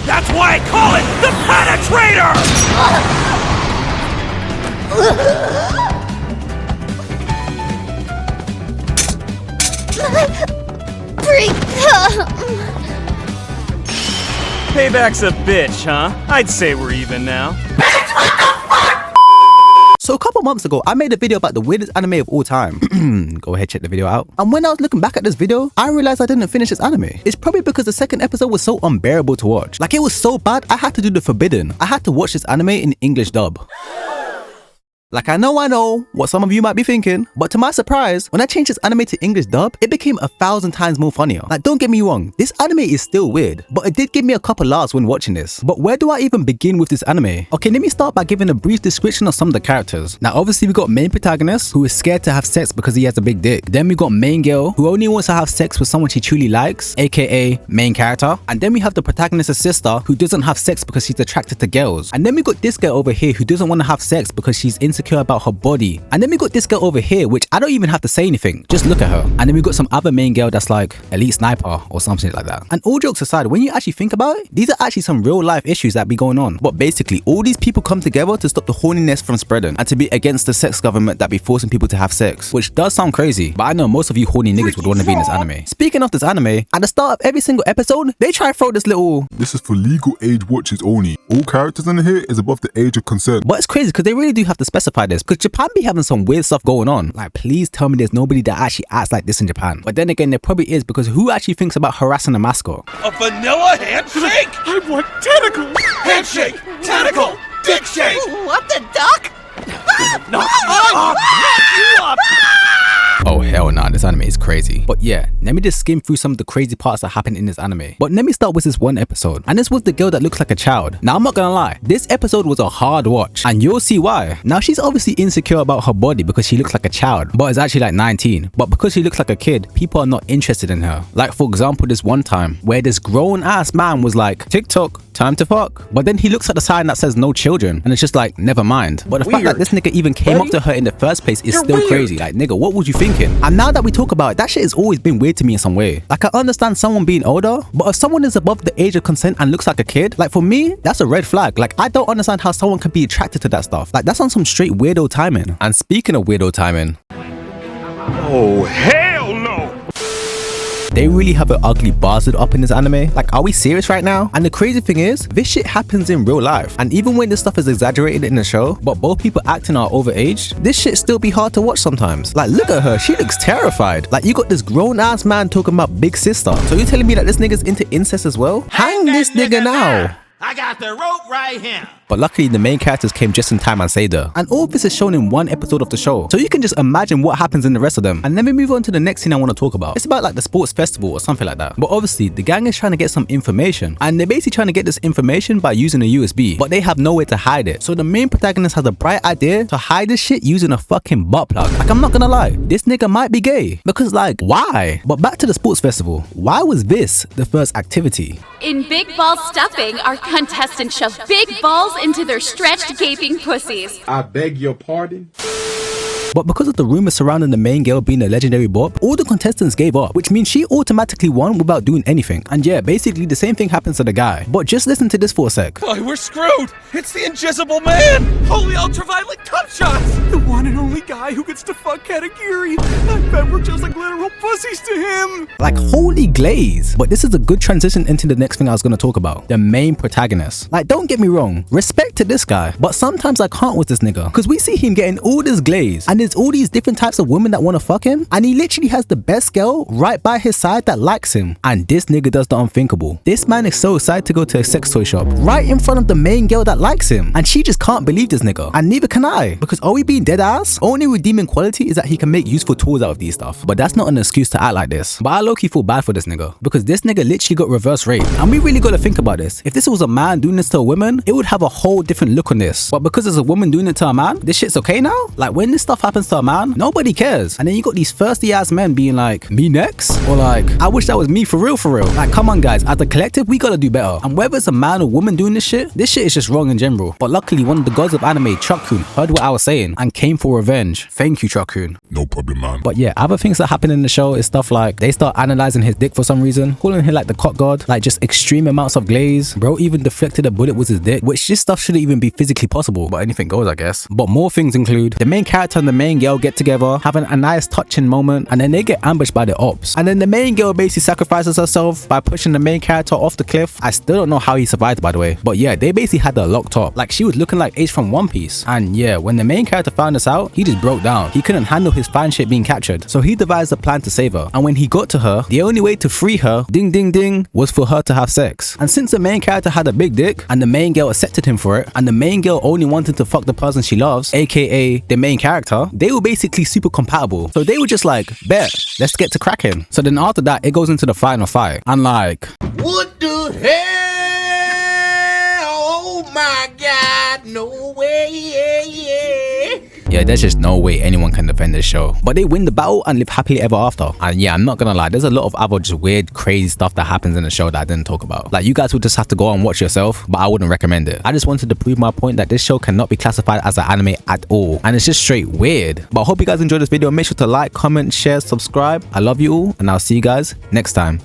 That's why I call it the Penetrator! Payback's a bitch, huh? I'd say we're even now. So a couple months ago, I made a video about the weirdest anime of all time. Go ahead, check the video out. And when I was looking back at this video, I realized I didn't finish this anime. It's probably because the second episode was so unbearable to watch. Like, it was so bad, I had to do the forbidden. I had to watch this anime in English dub. Like, I know what some of you might be thinking, but to my surprise, when I changed this anime to English dub, it became 1,000 times more funnier. Like, don't get me wrong, this anime is still weird, but it did give me a couple laughs when watching this. But where do I even begin with this anime? Okay, let me start by giving a brief description of some of the characters. Now, obviously, we got main protagonist, who is scared to have sex because he has a big dick. Then we got main girl, who only wants to have sex with someone she truly likes, aka main character. And then we have the protagonist's sister, who doesn't have sex because she's attracted to girls. And then we got this girl over here, who doesn't want to have sex because she's insecure about her body. And then we got this girl over here, which I don't even have to say anything, just look at her. And then we got some other main girl that's like elite sniper or something like that. And all jokes aside, when you actually think about it, these are actually some real life issues that be going on. But basically, all these people come together to stop the horniness from spreading and to be against the sex government that be forcing people to have sex, which does sound crazy, but I know most of you horny niggas would want to be in this anime. Speaking of this anime, at the start of every single episode, they try to throw this little, "This is for legal age watchers only. All characters in here is above the age of consent." But it's crazy because they really do have to specify this, because Japan be having some weird stuff going on. Like, please tell me there's nobody that actually acts like this in Japan. But then again, there probably is, because who actually thinks about harassing a mascot? A vanilla handshake? I want tentacles! Handshake! Tentacle! Dick shake! What the duck? Knock you up! Oh hell nah, this anime is crazy. But yeah, let me just skim through some of the crazy parts that happen in this anime. But let me start with this one episode, and this was the girl that looks like a child. Now I'm not gonna lie, this episode was a hard watch, and you'll see why. Now she's obviously insecure about her body because she looks like a child, but is actually like 19. But because she looks like a kid, people are not interested in her. Like, for example, this one time where this grown ass man was like, "TikTok, time to fuck," but then he looks at the sign that says no children, and it's just like, never mind. But the fact that this nigga even came up to her in the first place is still crazy. Like, nigga, what was you thinking? And now that we talk about it, that shit has always been weird to me in some way. Like, I understand someone being older, but if someone is above the age of consent and looks like a kid, like, for me, that's a red flag. Like, I don't understand how someone can be attracted to that stuff. Like, that's on some straight weirdo timing. And speaking of weirdo timing, Oh, hell no! they really have an ugly bastard up in this anime. Like, are we serious right now? And the crazy thing is, this shit happens in real life. And even when this stuff is exaggerated in the show, but both people acting are overaged, this shit still be hard to watch sometimes. Like, look at her, she looks terrified. Like, you got this grown ass man talking about big sister. So you telling me that this nigga's into incest as well? Hang this nigga now! I got the rope right here. But luckily, the main characters came just in time and saved her. And all of this is shown in one episode of the show, so you can just imagine what happens in the rest of them. And let me move on to the next thing I want to talk about. It's about like the sports festival or something like that. But obviously, the gang is trying to get some information, and they're basically trying to get this information by using a USB, but they have nowhere to hide it. So the main protagonist has a bright idea to hide this shit using a fucking butt plug. Like, I'm not gonna lie, this nigga might be gay, because like, why? But back to the sports festival. Why was this the first activity? In Big Ball Stuffing, our contestants shove big balls into their stretched, gaping pussies. I beg your pardon? But because of the rumors surrounding the main girl being a legendary bop, all the contestants gave up, which means she automatically won without doing anything. And yeah, basically the same thing happens to the guy. But just listen to this for a sec. Boy, we're screwed! It's the Invisible Man! Holy ultraviolet cup shots! The one and only guy who gets to fuck Katagiri. I bet we're just like literal pussies to him. Like, holy glaze. But this is a good transition into the next thing I was gonna talk about. The main protagonist. Like, don't get me wrong, respect to this guy, but sometimes I can't with this nigga. Cause we see him getting all this glaze, and there's all these different types of women that wanna fuck him, and he literally has the best girl right by his side that likes him. And this nigga does the unthinkable. This man is so excited to go to a sex toy shop right in front of the main girl that likes him, and she just can't believe this nigga. And neither can I, because are we being dead ass? Only redeeming quality is that he can make useful tools out of these stuff, but that's not an excuse to act like this. But I low-key feel bad for this nigga, because this nigga literally got reverse raped. And we really gotta think about this. If this was a man doing this to a woman, it would have a whole different look on this. But because it's a woman doing it to a man, this shit's okay now? Like, when this stuff happens happens to a man, nobody cares. And then you got these thirsty ass men being like, me next? Or like, I wish that was me for real, for real. Like, come on guys, as a collective, we gotta do better. And whether it's a man or woman doing this shit is just wrong in general. But luckily, one of the gods of anime, Truck-kun, heard what I was saying and came for revenge. Thank you, Truck-kun. No problem, man. But yeah, other things that happen in the show is stuff like they start analyzing his dick for some reason, calling him like the cock god, like just extreme amounts of glaze. Bro even deflected a bullet with his dick, which this stuff shouldn't even be physically possible, but anything goes, I guess. But more things include the main character and the main girl get together, having a nice touching moment, and then they get ambushed by the ops. And then the main girl basically sacrifices herself by pushing the main character off the cliff. I still don't know how he survived, by the way. But yeah, they basically had her locked up. Like, she was looking like Ace from One Piece. And yeah, when the main character found this out, he just broke down. He couldn't handle his fan shit being captured. So he devised a plan to save her. And when he got to her, the only way to free her, ding ding ding, was for her to have sex. And since the main character had a big dick, and the main girl accepted him for it, and the main girl only wanted to fuck the person she loves, aka the main character, they were basically super compatible. So they were just like, bet, let's get to cracking. So then after that, it goes into the final fight. And like, What the hell? Oh my God, no way. yeah, there's just no way anyone can defend this show. But they win the battle and live happily ever after. And yeah, I'm not gonna lie, there's a lot of other just weird, crazy stuff that happens in the show that I didn't talk about. Like, you guys would just have to go and watch yourself, but I wouldn't recommend it. I just wanted to prove my point that this show cannot be classified as an anime at all. And it's just straight weird. But I hope you guys enjoyed this video. Make sure to like, comment, share, subscribe. I love you all, and I'll see you guys next time.